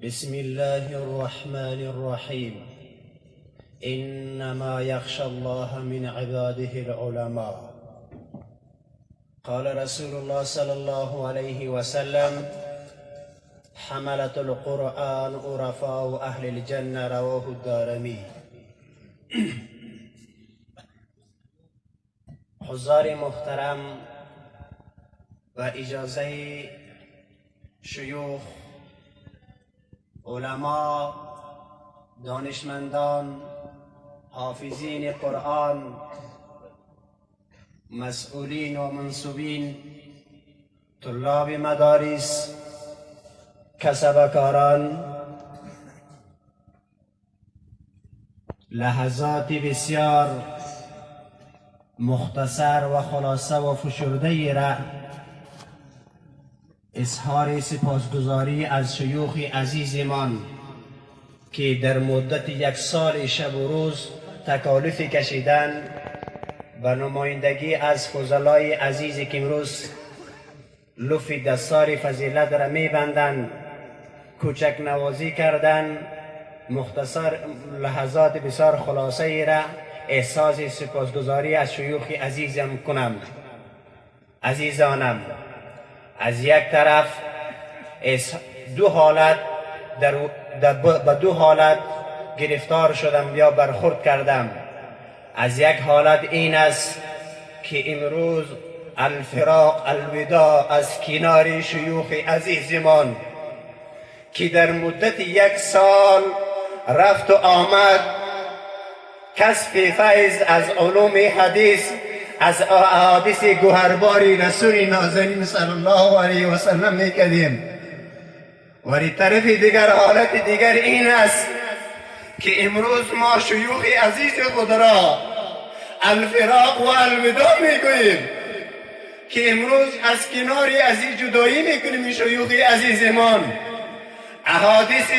بسم الله الرحمن الرحيم. إنما يخشى الله من عباده العلماء. قال رسول الله صلى الله عليه وسلم: حملة القرآن عرفاء أهل الجنة. رواه الدارمي. حضار محترم و اجازه شیوخ، علما، دانشمندان، حافظین قرآن، مسئولین و منصوبین، طلاب مدارس، کسبکاران، لحظات بسیار مختصر و خلاصه و فشرده را اظهار سپاسگزاری از شیوخ عزیزمان که در مدت یک سال شب و روز تکالیف کشیدن و نمایندگی از فضلای عزیزی که امروز لف دستار فضیلت را میبندند کوچک نوازی کردن، مختصر لحظات بسیار خلاصه ای را احساس سپاسگزاری از شیوخ عزیزم کنم. عزیزانم، از یک طرف به دو حالت گرفتار شدم یا برخورد کردم. از یک حالت این است که امروز الفراق، الوداع از کنار شیوخ عزیزمان که در مدت یک سال رفت و آمد کسب فیض از علوم حدیث، از احادیث گوهرباری رسول نازنین صلی الله علیه و سلم میکردیم. و طرف دیگر حالت دیگر این است که امروز ما شیوخ عزیز خود را الفراق و الوداع میگوییم که امروز از کنار عزیز جدایی میکنیم. شیوخ عزیزمان احادیث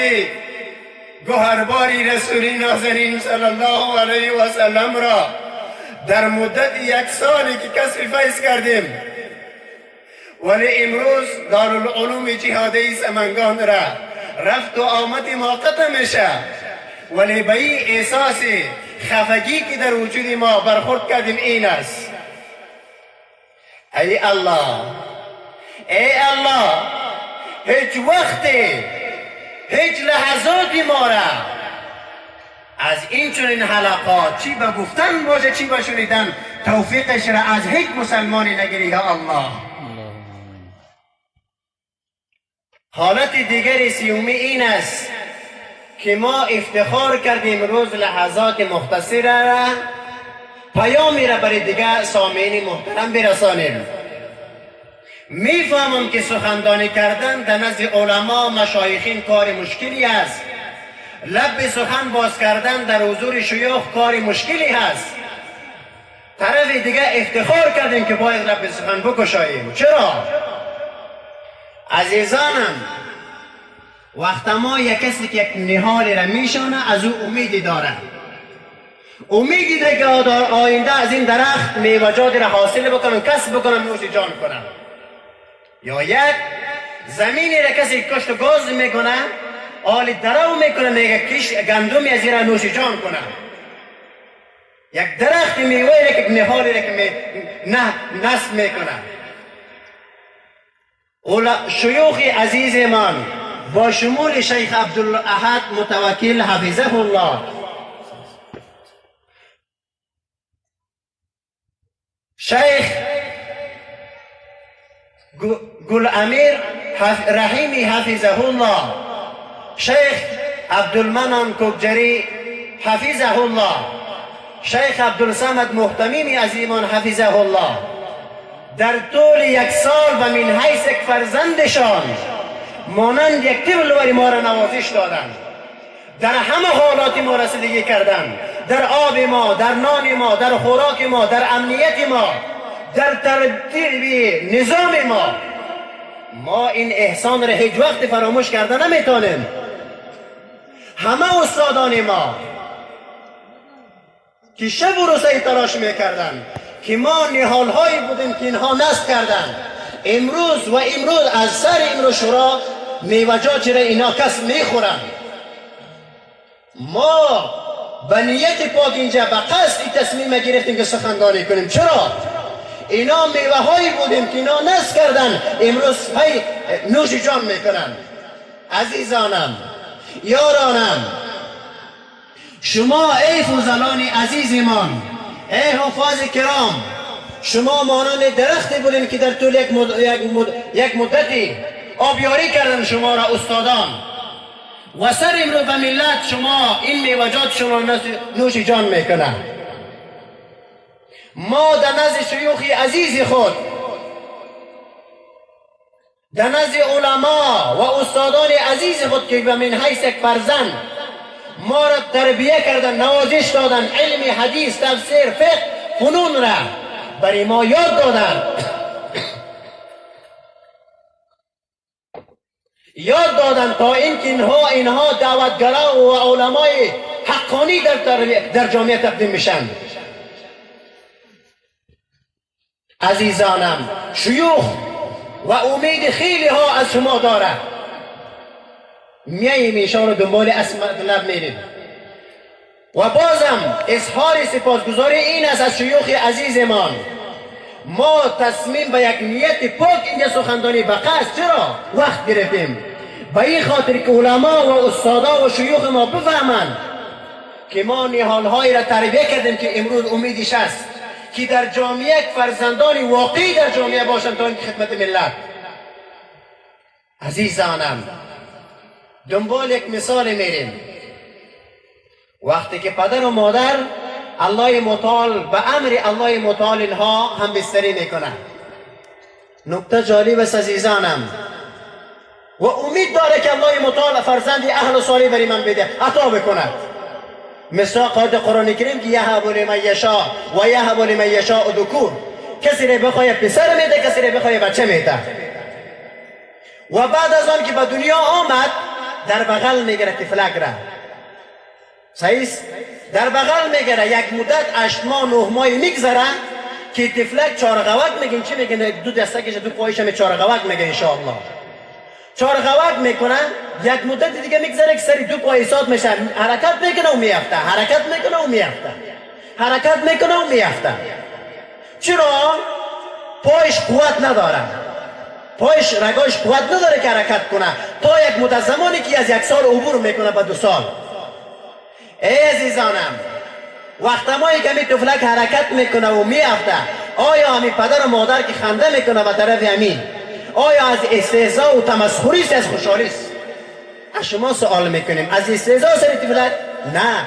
گوهرباری رسول نازنین صلی الله علیه و سلم را در مدت یک سالی که کسب فیض کردیم، ولی امروز دارالعلوم جهادی سمنگان را رفت و آمد ما قطع میشه، ولی به این احساس خفگی که در وجود ما برخورد کردیم این است: ای الله، ای الله، هیچ وقتی هیچ لحظاتی ما را از این چنین حلقات چی به گفتن باشه چی به شنیدن توفیقش را از هیچ مسلمانی نگیری یا الله. حالت دیگر سیومی این است که ما افتخار کردیم روز لحظات مختصر را پیامی را برای دیگر سامعین محترم برسانیم. میفهمم که سخندانی کردن در نزد علما مشایخین کار مشکلی است، لب سخن باز کردن در حضور شیوخ کار مشکلی هست. طرف دیگه افتخار کردیم که باید لب سخن بگشاییم. چرا؟ عزیزانم، وقت ما یک کسی که یک نهالی را میشانه از او امیدی داره، امیدی داره که آینده از این درخت میوجاتی را حاصل بکنم، کسب بکنم، نوش جان کنم. یا یک زمینی را کسی کشت و گاز میکنه، آل درو میکنه، میگه کش گندمی از این نوش جان کنه. یک درخت میوه را که نهالی را که نصب میکنه. شیوخ عزیز من با شمول شیخ عبدالاحد متوکل حفظه الله، شیخ گل امیر رحیمی حفظه الله، شیخ عبدالمنان کوکجری حفظه الله، شیخ عبدالصمد محتمیمی عزیمان حفظه الله، در طول یک سال و من حیث یک فرزندشان مانند یک طفل ما را نوازش دادند. در همه حالات ما رسیدگی کردند، در آب ما، در نان ما، در خوراک ما، در امنیت ما، در ترتیب نظام ما. ما این احسان را هیچ وقت فراموش کرده نمیتونیم. همه استادان ما که شب و روز تلاش میکردن که ما نهالهایی بودیم که اینها نصب کردن، امروز از سر امروز شورا میوجات چرا اینا کس میخورن. ما به نیت پاک اینجا به قصد این تصمیم گرفتیم که سخنرانی کنیم. چرا؟ اینا میوه هایی بودیم که اینا نصب کردن، امروز پی نوش جان میکنن. عزیزانم، یارانم، شما ای فضلان عزیزمان، ای حفاظ کرام، شما مانند درختی بودین که در طول یک مدتی آبیاری کردن شما را استادان و سر امروز به ملت شما این میوجات شما نوش جان میکنن. ما در نزد شیوخ عزیز خود، در نزد علما و استادان عزیز خود که به من حیث یک فرزند ما را تربیه کردن، نوازش دادن، علم حدیث، تفسیر، فقه، فنون را برای ما یاد دادن، یاد دادن تا اینکه اینها دعوتگرا و علمای حقانی در جامعه تقدیم میشن. عزیزانم، شیوخ و امید خیلی ها از شما داره، میاییم ایشان رو دنبال اسم طلب میریم و بازم اظهار سپاسگزاری این است از شیوخ عزیزمان. ما تصمیم به یک نیت پاک اینجا سخنرانی به قصد چرا وقت گرفتیم؟ به این خاطر که علما و استادا و شیوخ ما بفهمند که ما نهالهایی را تربیه کردیم که امروز امیدش است که در جامعه فرزندانی واقعی در جامعه باشند تا اینکه خدمت ملت. عزیزانم، دنبال یک مثال میریم. وقتی که پدر و مادر الله متعال به امر الله متعال اینها هم بستری میکنن. نکته جالب است عزیزانم، و امید داره که الله متعال فرزند اهل و صالح بری من بده، عطا بکند. مثل قرآن کریم که یهب لمن یشاء و یهب لمن یشاء ذکور، کسی را بخواه پسر میده، کسی را بخواه بچه میده. و بعد از آن که به دنیا آمد در بغل میگیره تفلک را. صحیح؟ در بغل میگیره، یک مدت 8 ماه 9 ماه میگذره که تفلک چارقوک میگن. چی میگن؟ دو دستکش دو پایش هم چارقوک میگه انشاءالله. چارقوک میکنه، یک مدت دیگه میگذره که سری دو پای ایستاد میشه، حرکت میکنه و میافته، حرکت میکنه و میافته، حرکت میکنه و میافته. چرا؟ پایش قوت نداره، پایش رگاش قوت نداره که حرکت کنه تا یک مدت زمانی که از 1 سال عبور میکنه به 2 سال. ای عزیزانم، وقت مایی که می تفلک حرکت میکنه و میافته، آیا همی پدر و مادر که خنده میکنه به طرف همین، آیا از استهزا و تمسخری است، از خوشحالی است؟ از شما سوال میکنیم، از استهزا سر تفلک؟ نه،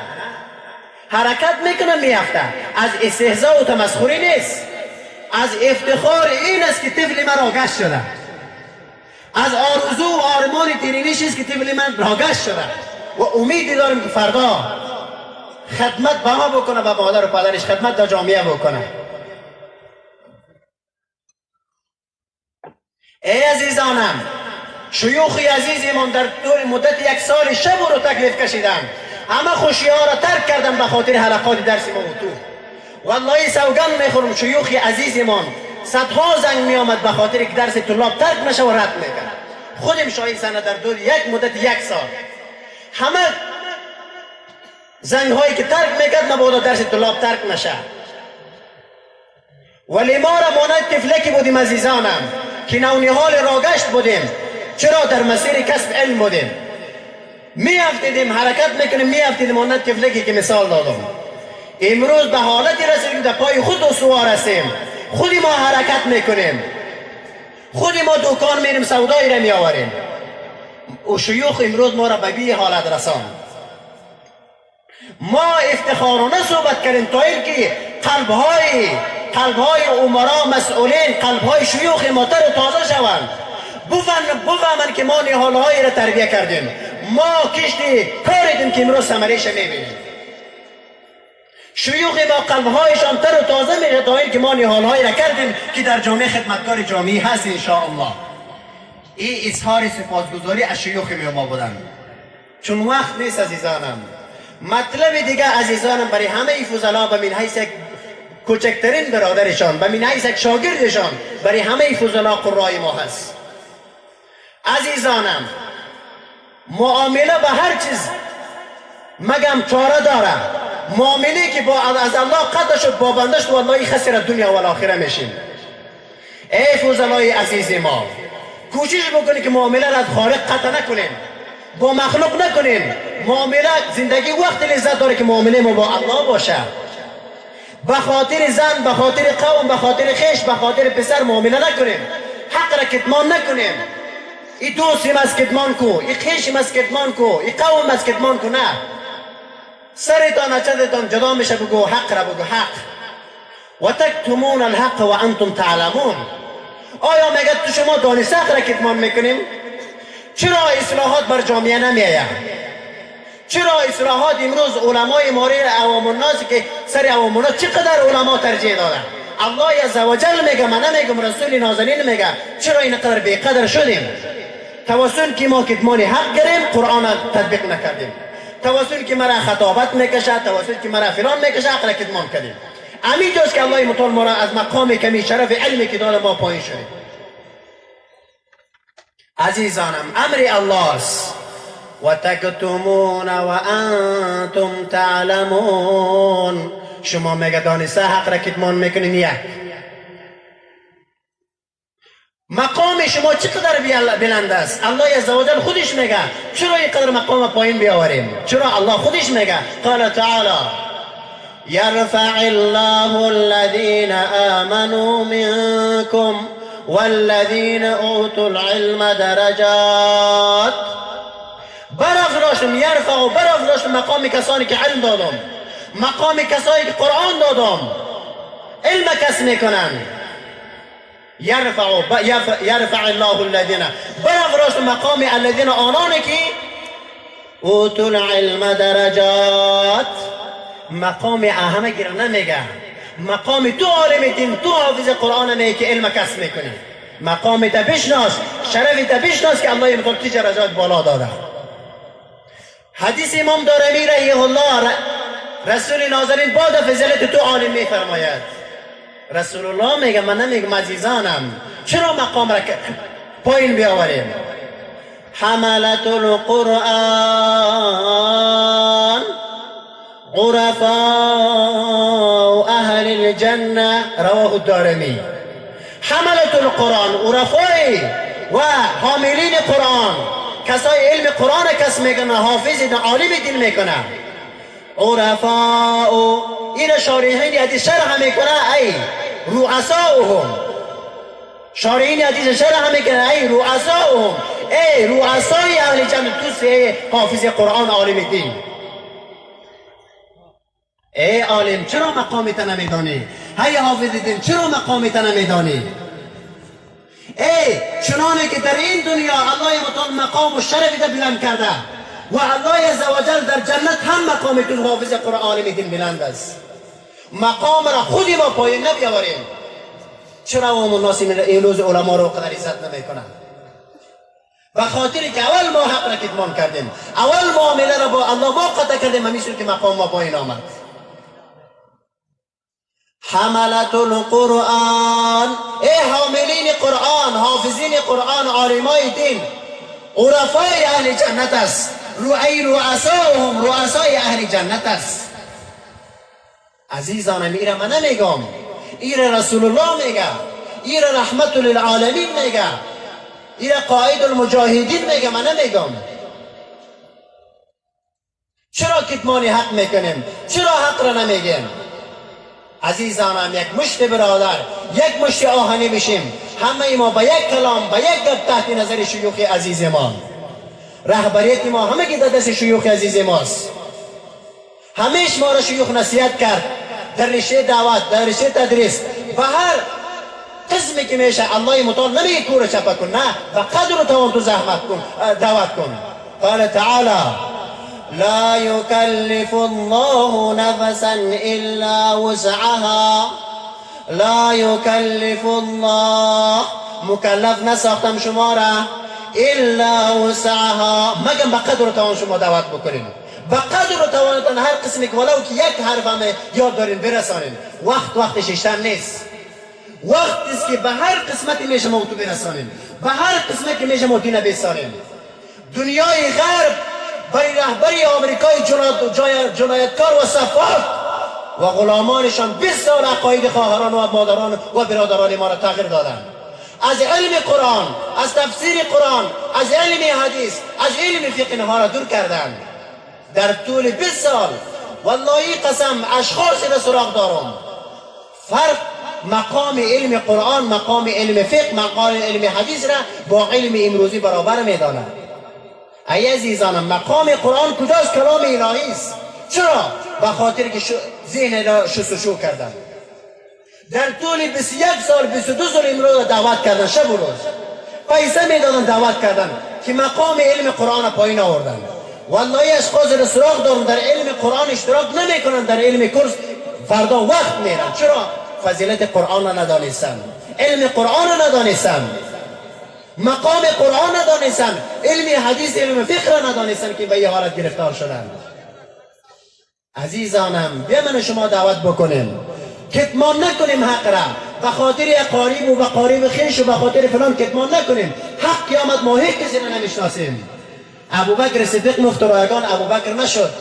حرکت میکنه میافته، از استهزا و تمسخری نیست، از افتخار این است که طفل من راگشت شده، از آرزو و آرمان تیرینیش است که طفل من راگشت شده و امیدی داریم که فردا خدمت به ما بکنه، به مادر و پدرش خدمت در جامعه بکنه. ای عزیزانم، شیوخ عزیزمان در طول مدت 1 سال شب رو تکلیف کشیدن، همه خوشی ها را ترک کردن به خاطر حلقات درس موضوع. والله سوگند میخورم شیوخ عزیزمان صدها زنگ میآمد به خاطر که درس طلاب ترک نشه و رد میکرد. خودم شاهد سنه در طول یک مدت 1 سال همه زنگ هایی که ترک میکرد مبادا درس طلاب ترک نشه. ولی ما را مانند تفلکی بودیم عزیزانم که نونیحال راگشت بودیم. چرا؟ در مسیر کسب علم بودیم، میافتیدیم، حرکت میکنیم، میافتیدیم مانند تفلکی که مثال دادم. امروز به حالتی رسیدیم در پای خود استوار هستیم، خودی ما حرکت میکنیم، خودی ما دکان میریم سودایی را میآوریم. و شیوخ امروز ما را به بی حالت رسان. ما افتخارانه صحبت کردیم تا اینکه قلبهای امرا مسئولین، قلبهای شیوخ ما تر و تازه شوند، بفهمند که ما نهالهایی را تربیه کردیم، ما کشتی کاریدیم که امروز ثمره‌اش میبینیم. شیوخ ما قلبهایشان تر و تازه میشه تا اینکه ما نهالهایی را کردیم که در جامعه خدمتکار جامعه هست انشاءالله. این اظهار سپاسگزاری از شیوخ ما بودن. چون وقت نیست عزیزانم. مطلب دیگه عزیزانم برای همه فضلا به من حیث کوچکترین برادرشان، به من حیث شاگردشان، برای همه فضلا قرای ما هست. عزیزانم، معامله به هر چیز مگم چاره داره. معامله که از الله قطع شد با بندش والله خسر دنیا و آخره میشیم. ای فضلای عزیز ما، کوشش بکنید که معامله را از خالق قطع نکنین، با مخلوق نکنین. معامله زندگی وقت لذت داره که معامله ما با الله باشه. به خاطر زن، به خاطر قوم، به خاطر خیش، به خاطر پسر معامله نکنیم. حق را کتمان نکنیم. ای دوستیم از کتمان کو، ای خیشیم از کتمان کو، ای قوم از کتمان کو. نه، سرتان اچدتان جدا میشه بگو حق را بگو حق. و تکتمون الحق و انتم تعلمون. آیا میگه تو شما دانسته حق را کتمان میکنیم؟ چرا اصلاحات بر جامعه نمیآید؟ چرا اصلاحات امروز علمای مورد عوام الناس که سر عوام الناس چقدر علما ترجیح دادن؟ الله عزوجل میگه، من نمیگم، رسول نازنین میگه چرا اینقدر بیقدر شدیم؟ توسل که ما کتمان حق کردیم، قرآن تطبیق نکردیم. توسل که مرا خطابت میکشه، توسل که مرا فلان میکشه، حق را کتمان کردیم. همین جاست که الله متعال ما را از مقام کمی شرف علمی که داده ما پایین شدیم. عزیزانم، امر الله است. و تکتمون و انتم تعلمون. شما میگه دانسته حق را کتمان میکنین. یک، مقام شما چقدر بلند است. الله عزوجل خودش میگه چرا اینقدر مقام پایین بیاوریم؟ چرا الله خودش میگه قال تعالی يرفع الله الذين آمنوا منكم والذين اوتوا العلم درجات. برافراشتم یرفع، برافراشتم مقام کسانی که علم دادم، مقام کسانی که قرآن دادم، علم کسب میکنن. یرفع الله الذين، برافراشتم مقام الذين، آنانی که اوتوا العلم درجات. مقام همه گیر نمیگه، مقام تو عالم دین، تو حافظ قرآن میگه که علم کسب میکنی. مقام تا بشناس، شرف تا بشناس که الله متعال درجات بالا داده. حدیث امام دارمی رحمه الله، رسول ناظرین بعد فضیلت تو عالم میفرماید. رسول الله میگه، من نمیگم عزیزانم چرا مقام را پایین بیاوریم؟ حملت القرآن عرفاء اهل الجنه، رواه الدارمی. حملت القرآن، عرفای و حاملین قرآن، کسای علم قرآن کسب میکنه، حافظ عالم دین میکنه. عرفاء، این شارحین حدیث شرح میکنه ای رؤساؤهم. شارحین حدیث شرح میکنه ای رؤساؤهم، ای رؤسای اهل جنت، تو ای حافظ قرآن عالم دین. ای عالم چرا مقامت نمیدانی؟ ای حافظ دین چرا مقامت نمیدانی؟ ای چنانه که در این دنیا الله متعال مقام و شرف بلند کرده و الله عزوجل در جنت هم مقامتون حافظ قرآن عالم دین بلند است. مقام را خودی ما پایین نبیاوریم. چرا عوام الناس این روز علما رو قدر عزت نمیکنن؟ به خاطر که اول ما حق را کتمان کردیم، اول معامله را با الله ما قطع کردیم، همیشه که مقام ما پایین آمد. حملت القرآن، ای حاملین قرآن، حافظین قرآن، عالمای دین، عرفای اهل جنت است. رؤساهم، رؤسای اهل جنت است. عزیزانم، ایره من نمیگم، ایره رسول الله میگه، ایره رحمت للعالمین میگه، ایره قائد المجاهدین میگه، من نمیگم. چرا کتمان حق میکنیم؟ چرا حق را نمیگیم؟ عزیزانم، یک مشت برادر، یک مشت آهنی بشیم، همه ما با یک کلام، با یک گپ تحت نظر شیوخ عزیز ما. رهبریت ما همه که در دست شیوخ عزیز ماست. همیش ما را شیوخ نصیحت کرد در رشته دعوت، در رشته تدریس، به هر قسمی که میشه. الله متعال نمیگه کور چپا کن، نه، به قدر توان تو زحمت کن، دعوت کن. قال تعالی لا يكلف الله نفسا الا وسعها. لا يكلف الله، مکلف نساختم شما را، الا وسعها، مگر به قدر توان شما دعوت بکنین. به قدر توانتان هر قسمی که ولو که یک حرف هم یاد دارین برسانین. وقت ششتن نیست. وقت است که به هر قسمتی میشه ما تو برسانین، به هر قسمتی میشه ما دین بسانین. دنیای غرب برای رهبری آمریکای جنایتکار و سفاک و غلامانشان 20 سال عقاید خواهران و مادران و برادران ما را تغییر دادند. از علم قرآن، از تفسیر قرآن، از علم حدیث، از علم فقه اینها را دور کردند. در طول 20 سال والله قسم اشخاصی را سراغ دارم. فرق مقام علم قرآن، مقام علم فقه، مقام علم حدیث را با علم امروزی برابر می‌دانند. ای عزیزانم، مقام قرآن کجاست؟ کلام الهی است. چرا؟ به خاطر که ذهن را شستشو کردند. در طول 21 سال 22 سال امروز دعوت کردن، شب و روز پیسه میدادن، دعوت کردن که مقام علم قرآن پایین آوردن. والله اشخاص را سراغ دارن در علم قرآن اشتراک نمیکنن، در علم کورس فردا وقت میرن. چرا؟ فضیلت قرآن را ندانستن، علم قرآن را ندانستن، مقام قرآن ندانستن، علم حدیث، علم فقه را ندانستن که به این حالت گرفتار شدن. عزیزانم، بیا من شما دعوت بکنیم کتمان نکنیم حق را، به خاطر اقارب و بقارب خویش و به خاطر فلان کتمان نکنیم. حق قیامت ما هیچ کسی را نمیشناسیم. ابوبکر صدیق مفت رایگان ابوبکر نشد،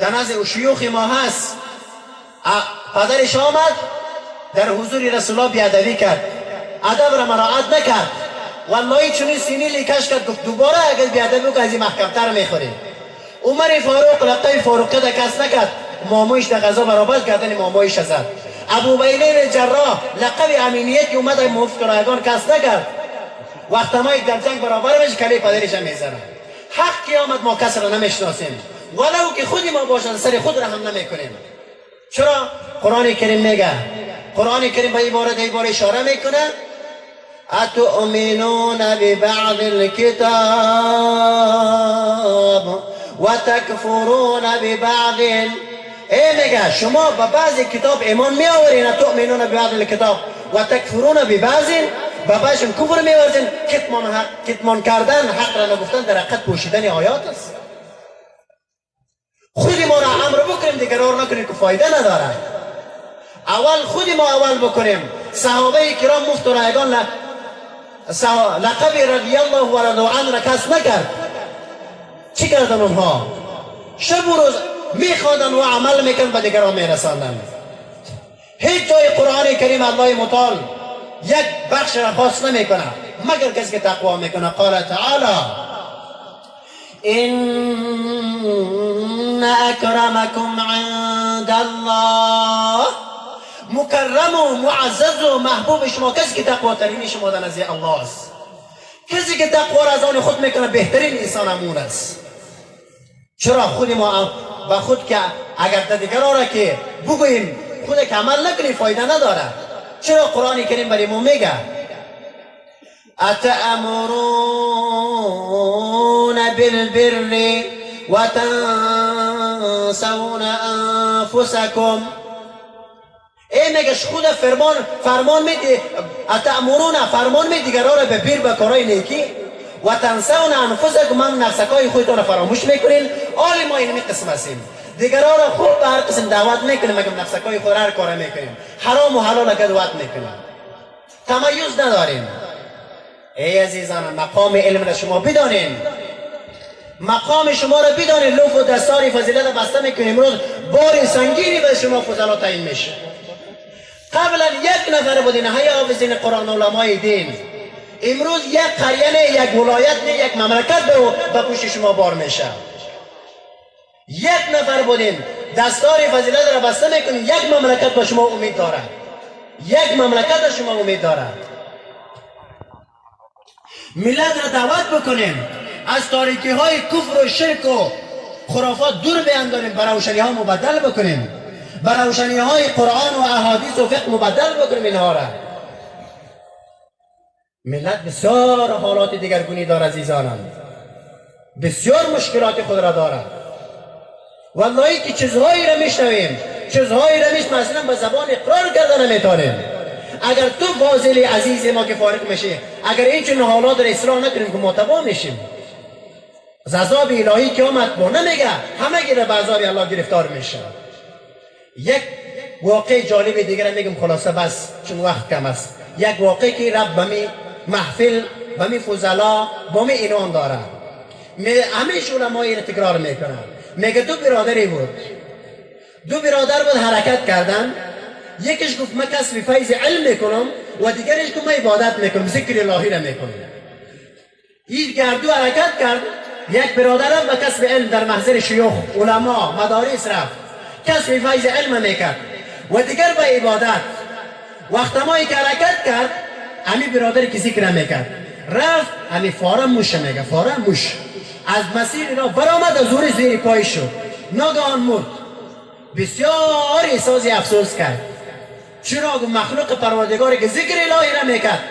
در نزد شیوخ ما هست. پدرش آمد در حضور رسول الله بیادبی کرد، ادب را مراعات نکرد. والله چونی سینی لیکش کرد، گفت دوباره اگر بیادبی که از این محکمتر میخوری. عمر فاروق لقب فاروقیه در کس نکرد، مامویش در غذا برابر کردن مامویش زد. ابو عبیده جراح لقب امینیت اومد مفت رایگان کس نکرد، وقت ما در جنگ برابر میشه کلی پدرش میزنه. حق قیامت ما کس را نمیشناسیم، ولو که خودی ما باشد سر خود را هم نمیکنیم. چرا؟ قرآن کریم میگه، قرآن کریم به عبارت اشاره میکنه اتؤمنون ببعض الكتاب وتكفرون ببعض. میگه شما به بعض کتاب ایمان میآورین، اتؤمنون ببعض الكتاب وتكفرون ببعض، به بعضشون کفر میورزین. کتمان کردن، حق را نگفتن در حقیقت پوشیدن آیات است. خودی ما را امر بکنیم دیگرار نکنیم که فایده نداره. اول خودی ما اول بکنیم. صحابه کرام مفت و رایگان لقب رضی الله و رضوا عنه را کسب نکرد. چی کردن اونها؟ شب و روز میخواندن و عمل میکردن، به دیگران میرساندن. هیچ جای قرآن کریم الله متعال یک بخش را خاص نمیکنه مگر کسی که تقوا میکنه. قال تعالی ان اکرمکم عند الله، مکرم و معزز و محبوب شما کسی که تقوا ترین شما در نزد الله است. کسی که تقوا را از آن خود میکنه بهترین انسان همون است. چرا؟ خود ما و خود که اگر در دیگران را که بگوییم خود که عمل نکنی فایده نداره. چرا؟ قرآن کریم برای ما میگه اتأمرون بالبر وتنسون انفسکم. میگه خود فرمان میدی، اتأمرون فرمان میدی دیگران را به بر، به کارهای نیکی، و تنسون انفسکم، من نفسکای خودتان را فراموش میکنین. آل ما این قسم هستیم، دیگران را خوب به هر قسم دعوت میکنیم، مگه نفسکای خود را هر کار میکنیم، حرام و حلال دعوت میکنیم، تمایز نداریم. ای عزیزان، مقام علم را شما بدانین، مقام شما را بدانین. لوف و دستار فضیلت را بسته میکنیم. امروز بار سنگینی به شما فضلا تعیین میشه. قبلا یک نفر بودین های حافظین قرآن علمای دین، امروز یک قریه نه، یک ولایت نه، یک مملکت به پوش شما بار میشه. یک نفر بودین دستار فضیلت را بسته میکنین، یک مملکت به شما امید داره، یک مملکت به شما امید داره. ملت را دعوت بکنیم از تاریکی های کفر و شرک و خرافات دور بیانداریم، به روشنی ها مبدل بکنیم، به روشنی های قرآن و احادیث و فقه مبدل بکنیم اینها را. ملت بسیار حالات دیگرگونی داره عزیزانم، بسیار مشکلات خود را داره. والله که چیزهایی را میشنویم، چیزهایی را میشنویم اصلا به زبان اقرار کردن نمیتونیم. اگر تو فاضل عزیز ما که فارغ میشه، اگر این چنین حالات را اصلاح نکنیم که متبا میشیم. از عذاب الهی که آمد با نمیگه، همه گیره به عذاب الله گرفتار میشه. یک واقع جالب دیگر میگم خلاصه بس چون وقت کم است. یک واقع که رب بمی محفل بمی فضلا بمی اینان داره. همیشه علمای را تکرار میکنن. میگه دو برادری بود، دو برادر بود حرکت کردن. یکیش گفت من کسب فیض علم میکنم و دیگرش گفت من عبادت میکنم، ذکر الهی را میکنم. این گردو حرکت کرد. یک برادر رفت به کسب علم در محضر شیوخ علما مدارس رفت، کسب فیض علم میکرد و دیگر به عبادت. وقت مایی که حرکت کرد امی برادری که ذکر میکرد رفت امی فاره موش میگه، فاره موش از مسیر را برآمد و زور زیر پای شد، ناگهان مرد. بسیار احساس افسوس کرد. چرا؟ مخلوق پروردگاری که ذکر الهی را میکرد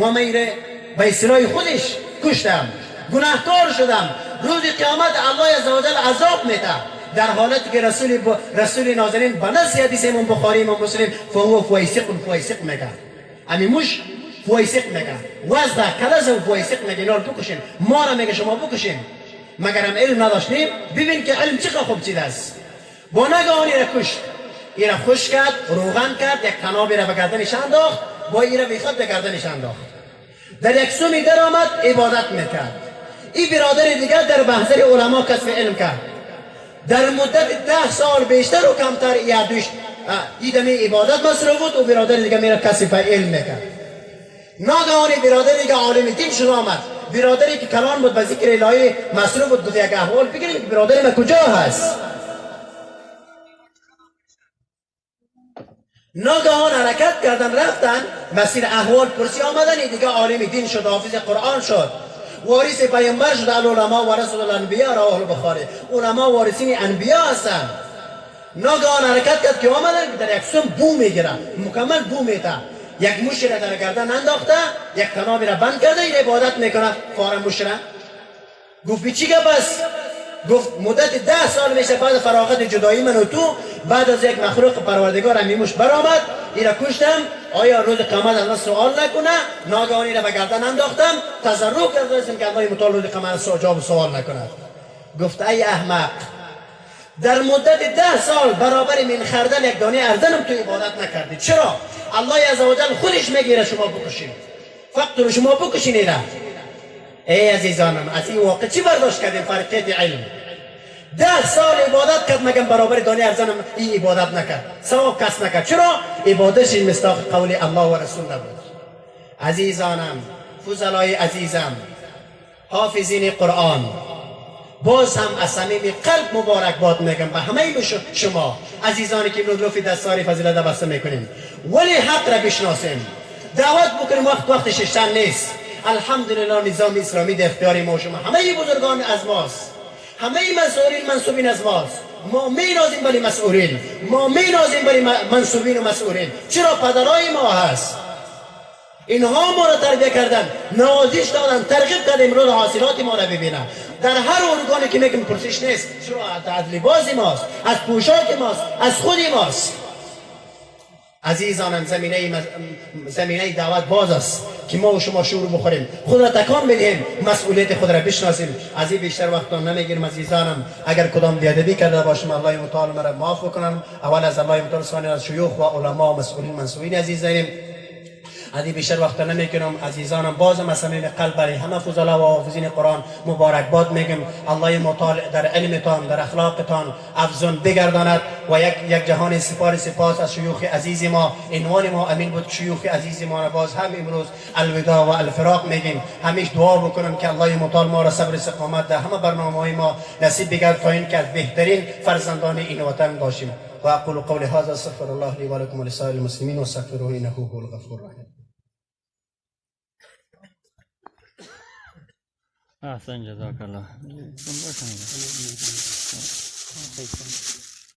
و میره به اصطلاح خودش کشتم، گناهکار شدم. روز قیامت الله عزوجل عذاب میده، در حالتی که رسول ناظرین به نص حدیث امام بخاری امام مسلم فهو فویسق میگه. امی موش فویسق میگه، وزده کلز و فویسق میگه اینا رو بکشین. ما را میگه شما بکشین مگرم علم نداشتیم. ببین که علم چقدر خوب چیز است. با نگاهان را کشت، این را خوش کرد، روغن کرد، یک تنابی را به گردنش انداخت، با این را بیخود به گردنش انداخت. در یک سومی در آمد عبادت میکرد. این برادر دیگر در محضر علما کسب علم کرد. در مدت 10 سال بیشتر و کمتر یادش ایدمی عبادت مصروف بود و برادر دیگر میره کسب علم میکرد. ناگهان برادر دیگر عالم دین شد آمد. برادری که کلان بود به ذکر الهی مصروف بود، گفت یک احوال بگیریم که برادر ما کجا هست. ناگهان حرکت کردن رفتن مسیر احوال پرسی آمدن. دیگه عالم دین شد، حافظ قرآن شد، وارث پیامبر شد. العلماء ورثه الانبیاء رواه البخاری. علما وارثین انبیا هستند. ناگهان حرکت کرد که آمدن در یک سم بو میگیره، مکمل بو میده. یک موش را در گردن انداخته، یک تنابی را بند کرده، این عبادت میکنه. فار موش را گفت چی گپ است؟ گفت مدت 10 سال میشه بعد فراغت جدایی من و تو، بعد از یک مخلوق پروردگار میموش برآمد، این را کشتم. آیا روز قیامت الله سوال نکنه؟ ناگهان این را به گردن انداختم، تضرع کردم که الله متعال روز قیامت جواب سوال نکنه. گفت ای احمق، در مدت 10 سال برابر من خردل یک دانه ارزنم تو عبادت نکردی. چرا؟ الله عزوجل خودش میگیره شما بکشین، فقط شما بکشین. این را ای عزیزانم از این واقع چی برداشت کردیم؟ فرقیت علم. 10 سال عبادت کرد مگم برابر دانه ارزنم این عبادت نکرد، ثواب کس نکرد. چرا؟ عبادتش مصداق قول الله و رسول نبود. عزیزانم، فضلای عزیزم، حافظین قرآن، باز هم از صمیم قلب مبارکباد میگم به همه شما عزیزانی که لطف دستار فضیلت بسته میکنیم. ولی حق را بشناسیم، دعوت بکنیم. وقت ششتن نیست. الحمدلله نظام اسلامی در اختیار ما شما، همه بزرگان از ماست، همه مسئولین منصوبین از ماست. ما می‌نازیم برای مسئولین، ما می‌نازیم برای منصوبین و مسئولین. چرا؟ پدرای ما هست، اینها ما را تربیت کردن، نوازش دادن، ترغیب کردن امروز حاصلات ما را ببینن. در هر ارگانی که میگم پرسش نیست. چرا؟ از لباس ماست، از پوشاک ماست، از خود ماست. عزیزانم، زمینه دعوت باز است که ما و شما شعور بخوریم، خود را تکان بدهیم، مسئولیت خود را بشناسیم. از این بیشتر وقتان نمیگیرم. عزیزانم، اگر کدام بیادبی کرده باشم الله متعال مرا معاف کنم. اول از الله متعال، ثانی از شیوخ و علما و مسئولین منصوبین عزیزانم. ادی بیشتر وقت نمیکنم. عزیزانم، بازم از صمیم قلب برای همه فضلا و حافظین قرآن مبارکباد میگم. الله متعال در علمتان، در اخلاقتان افزون بگرداند و یک جهان سپاس از شیوخ عزیز ما. عنوان ما امین بود. شیوخ عزیز ما باز هم امروز الوداع و الفراق میگیم. همیشه دعا بکنم که الله متعال ما را صبر استقامت در همه برنامه‌های ما نصیب بگرد تا این که بهترین فرزندان این وطن باشیم. و اقول قولی هذا استغفر الله لي ولكم ولسائر المسلمين واستغفروه انه هو الغفور الرحيم. أحسن، جزاك الله.